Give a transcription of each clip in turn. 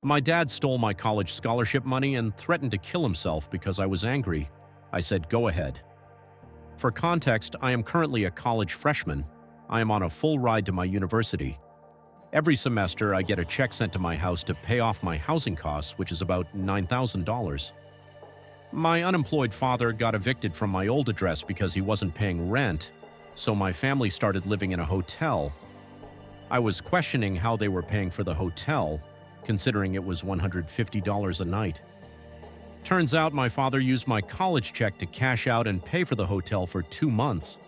My dad stole my college scholarship money and threatened to kill himself because I was angry. I said, "Go ahead." For context, I am currently a college freshman. I am on a full ride to my university. Every semester, I get a check sent to my house to pay off my housing costs, which is about $9,000. My unemployed father got evicted from my old address because he wasn't paying rent, so my family started living in a hotel. I was questioning how they were paying for the hotel, considering it was $150 a night. Turns out my father used my college check to cash out and pay for the hotel for 2 months.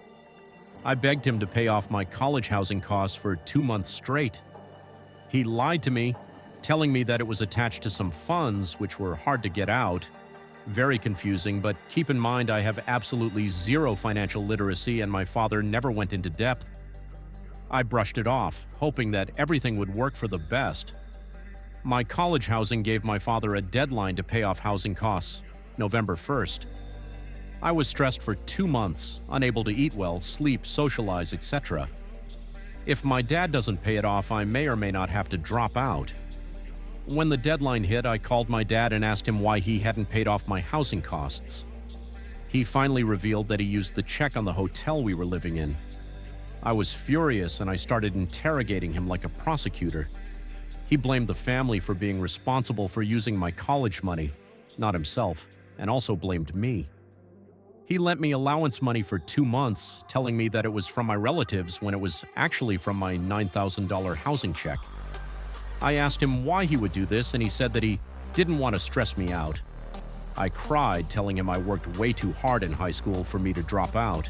I begged him to pay off my college housing costs for 2 months straight. He lied to me, telling me that it was attached to some funds which were hard to get out. Very confusing, but keep in mind I have absolutely zero financial literacy and my father never went into depth. I brushed it off, hoping that everything would work for the best. My college housing gave my father a deadline to pay off housing costs, November 1st. I was stressed for 2 months, unable to eat well, sleep, socialize, etc. If my dad doesn't pay it off, I may or may not have to drop out. When the deadline hit, I called my dad and asked him why he hadn't paid off my housing costs. He finally revealed that he used the check on the hotel we were living in. I was furious and I started interrogating him like a prosecutor. He blamed the family for being responsible for using my college money, not himself, and also blamed me. He lent me allowance money for 2 months, telling me that it was from my relatives when it was actually from my $9,000 housing check. I asked him why he would do this, and he said that he didn't want to stress me out. I cried, telling him I worked way too hard in high school for me to drop out.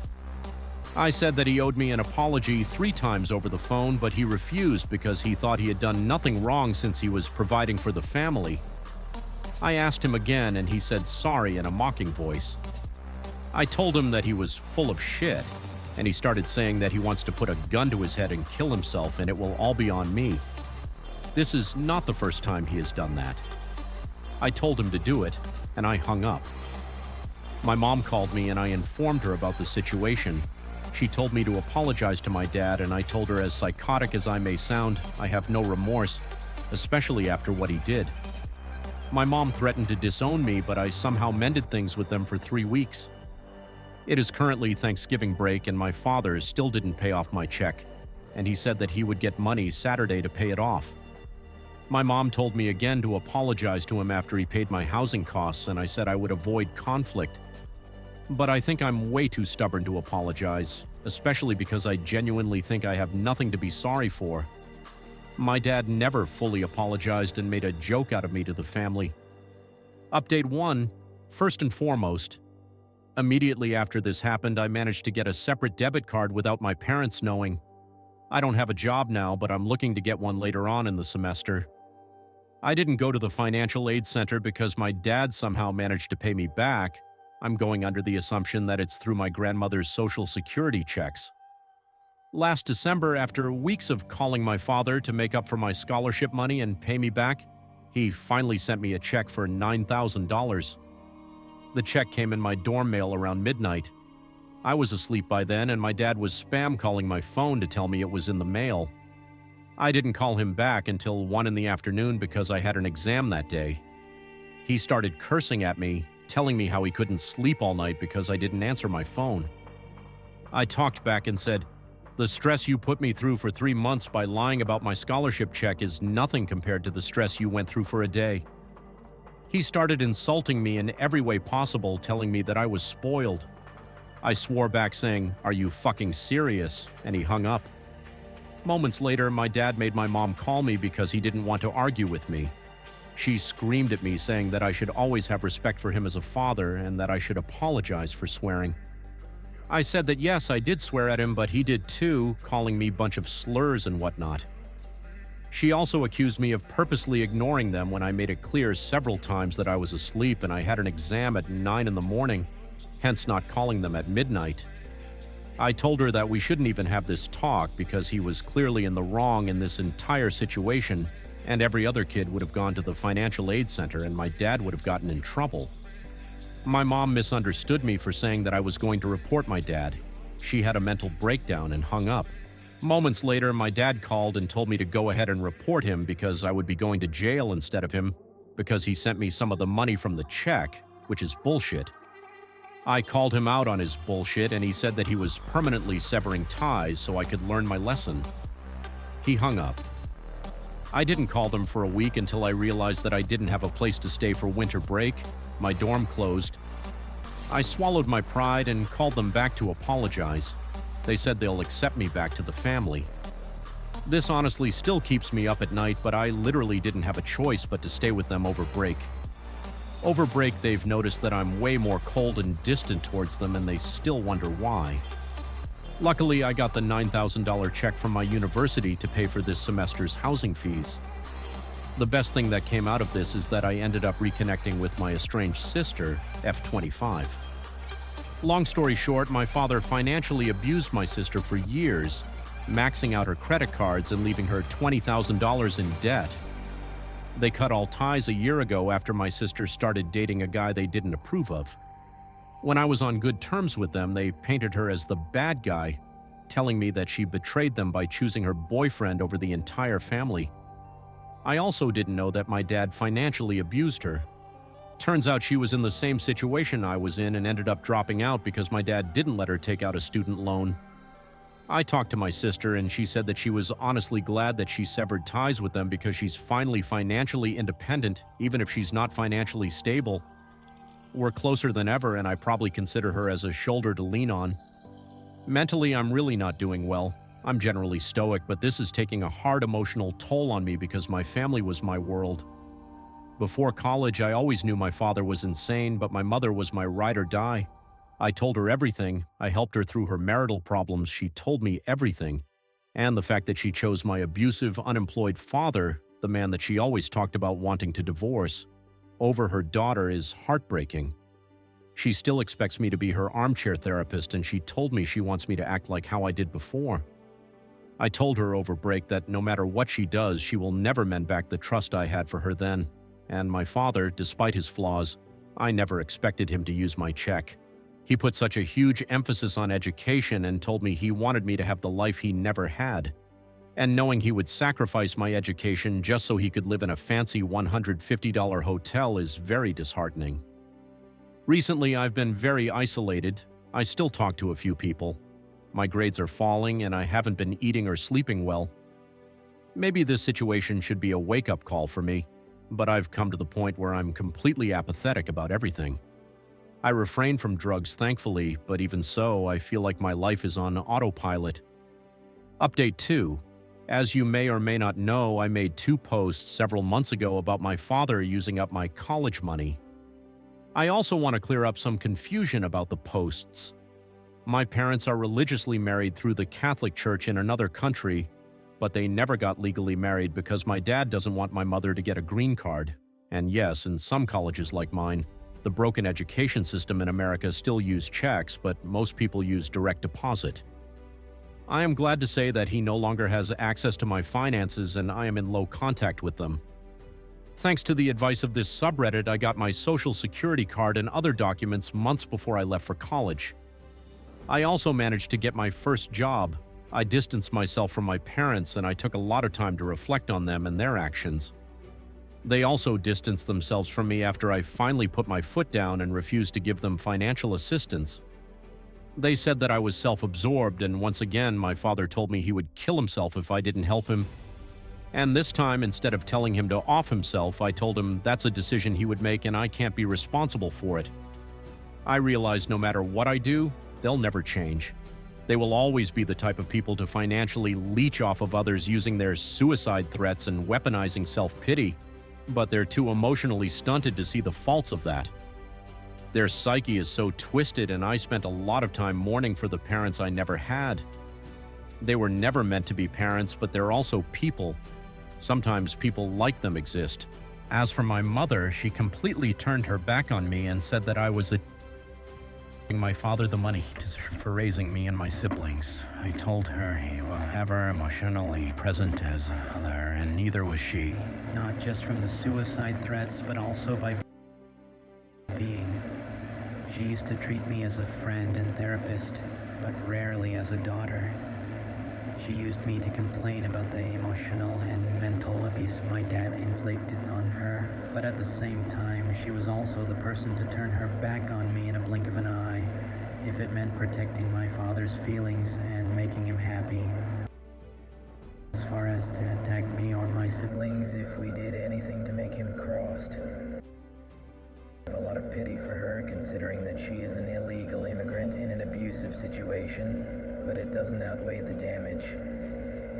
I said that he owed me an apology 3 times over the phone, but he refused because he thought he had done nothing wrong since he was providing for the family. I asked him again, and he said sorry in a mocking voice. I told him that he was full of shit, and he started saying that he wants to put a gun to his head and kill himself, and it will all be on me. This is not the first time he has done that. I told him to do it, and I hung up. My mom called me, and I informed her about the situation. She told me to apologize to my dad, and I told her, as psychotic as I may sound, I have no remorse, especially after what he did. My mom threatened to disown me, but I somehow mended things with them for 3 weeks. It is currently Thanksgiving break, and my father still didn't pay off my check, and he said that he would get money Saturday to pay it off. My mom told me again to apologize to him after he paid my housing costs, and I said I would avoid conflict. But I think I'm way too stubborn to apologize, especially because I genuinely think I have nothing to be sorry for. My dad never fully apologized and made a joke out of me to the family. Update 1. First and foremost, immediately after this happened, I managed to get a separate debit card without my parents knowing. I don't have a job now, but I'm looking to get one later on in the semester. I didn't go to the financial aid center because my dad somehow managed to pay me back. I'm going under the assumption that it's through my grandmother's Social Security checks. Last December, after weeks of calling my father to make up for my scholarship money and pay me back, he finally sent me a check for $9,000. The check came in my dorm mail around midnight. I was asleep by then, and my dad was spam calling my phone to tell me it was in the mail. I didn't call him back until 1 in the afternoon because I had an exam that day. He started cursing at me, telling me how he couldn't sleep all night because I didn't answer my phone. I talked back and said, "The stress you put me through for 3 months by lying about my scholarship check is nothing compared to the stress you went through for a day." He started insulting me in every way possible, telling me that I was spoiled. I swore back saying, "Are you fucking serious?" and he hung up. Moments later, my dad made my mom call me because he didn't want to argue with me. She screamed at me saying that I should always have respect for him as a father and that I should apologize for swearing. I said that yes, I did swear at him, but he did too, calling me a bunch of slurs and whatnot. She also accused me of purposely ignoring them when I made it clear several times that I was asleep and I had an exam at 9 in the morning, hence not calling them at midnight. I told her that we shouldn't even have this talk because he was clearly in the wrong in this entire situation, and every other kid would have gone to the financial aid center and my dad would have gotten in trouble. My mom misunderstood me for saying that I was going to report my dad. She had a mental breakdown and hung up. Moments later, my dad called and told me to go ahead and report him because I would be going to jail instead of him because he sent me some of the money from the check, which is bullshit. I called him out on his bullshit and he said that he was permanently severing ties so I could learn my lesson. He hung up. I didn't call them for a week until I realized that I didn't have a place to stay for winter break. My dorm closed. I swallowed my pride and called them back to apologize. They said they'll accept me back to the family. This honestly still keeps me up at night, but I literally didn't have a choice but to stay with them over break. Over break, they've noticed that I'm way more cold and distant towards them, and they still wonder why. Luckily, I got the $9,000 check from my university to pay for this semester's housing fees. The best thing that came out of this is that I ended up reconnecting with my estranged sister, F25. Long story short, my father financially abused my sister for years, maxing out her credit cards and leaving her $20,000 in debt. They cut all ties a year ago after my sister started dating a guy they didn't approve of. When I was on good terms with them, they painted her as the bad guy, telling me that she betrayed them by choosing her boyfriend over the entire family. I also didn't know that my dad financially abused her. Turns out she was in the same situation I was in and ended up dropping out because my dad didn't let her take out a student loan. I talked to my sister and she said that she was honestly glad that she severed ties with them because she's finally financially independent, even if she's not financially stable. We're closer than ever and I probably consider her as a shoulder to lean on. Mentally, I'm really not doing well. I'm generally stoic, but this is taking a hard emotional toll on me because my family was my world. Before college, I always knew my father was insane, but my mother was my ride or die. I told her everything. I helped her through her marital problems. She told me everything. And the fact that she chose my abusive, unemployed father, the man that she always talked about wanting to divorce, over her daughter is heartbreaking. She still expects me to be her armchair therapist, and she told me she wants me to act like how I did before. I told her over break that no matter what she does, she will never mend back the trust I had for her then. And my father, despite his flaws, I never expected him to use my check. He put such a huge emphasis on education and told me he wanted me to have the life he never had. And knowing he would sacrifice my education just so he could live in a fancy $150 hotel is very disheartening. Recently, I've been very isolated. I still talk to a few people. My grades are falling and I haven't been eating or sleeping well. Maybe this situation should be a wake-up call for me, but I've come to the point where I'm completely apathetic about everything. I refrain from drugs, thankfully, but even so, I feel like my life is on autopilot. Update 2. As you may or may not know, I made 2 posts several months ago about my father using up my college money. I also want to clear up some confusion about the posts. My parents are religiously married through the Catholic Church in another country, but they never got legally married because my dad doesn't want my mother to get a green card. And yes, in some colleges like mine, the broken education system in America still use checks, but most people use direct deposit. I am glad to say that he no longer has access to my finances and I am in low contact with them. Thanks to the advice of this subreddit, I got my social security card and other documents months before I left for college. I also managed to get my first job. I distanced myself from my parents and I took a lot of time to reflect on them and their actions. They also distanced themselves from me after I finally put my foot down and refused to give them financial assistance. They said that I was self-absorbed, and once again, my father told me he would kill himself if I didn't help him. And this time, instead of telling him to off himself, I told him that's a decision he would make and I can't be responsible for it. I realized no matter what I do, they'll never change. They will always be the type of people to financially leech off of others using their suicide threats and weaponizing self-pity. But they're too emotionally stunted to see the faults of that. Their psyche is so twisted, and I spent a lot of time mourning for the parents I never had. They were never meant to be parents, but they're also people. Sometimes people like them exist. As for my mother, she completely turned her back on me and said that I was my father the money he deserved for raising me and my siblings. I told her he was ever emotionally present as a mother, and neither was she. Not just from the suicide threats, but also by being. She used to treat me as a friend and therapist, but rarely as a daughter. She used me to complain about the emotional and mental abuse my dad inflicted on her, but at the same time, she was also the person to turn her back on me in a blink of an eye, if it meant protecting my father's feelings and making him happy. As far as to attack me or my siblings if we did anything to make him crossed. I have a lot of pity for her, considering that she is an illegal immigrant in an abusive situation, but it doesn't outweigh the damage.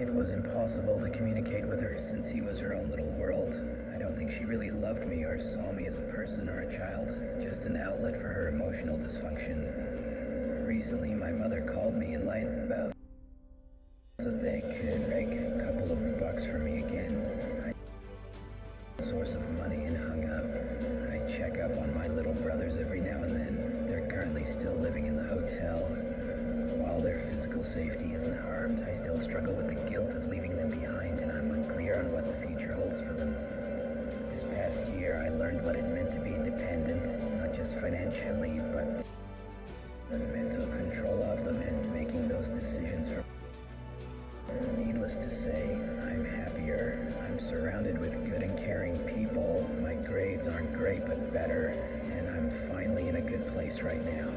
It was impossible to communicate with her since he was her own little world. I don't think she really loved me or saw me as a person or a child, just an outlet for her emotional dysfunction. Recently, my mother called me and lied about so they could make a couple of bucks for me again. Source of money and hung up. I check up on my little brothers every now and then. They're currently still living in the hotel. While their physical safety isn't harmed, I still struggle with the guilt of leaving them behind, and I'm unclear on what the future holds for them. This past year, I learned what it meant to be independent, not just financially, but the mental control of them and making those decisions for. Needless to say, I'm happier. I'm surrounded with good and caring people. My grades aren't great, but better, and I'm finally in a good place right now.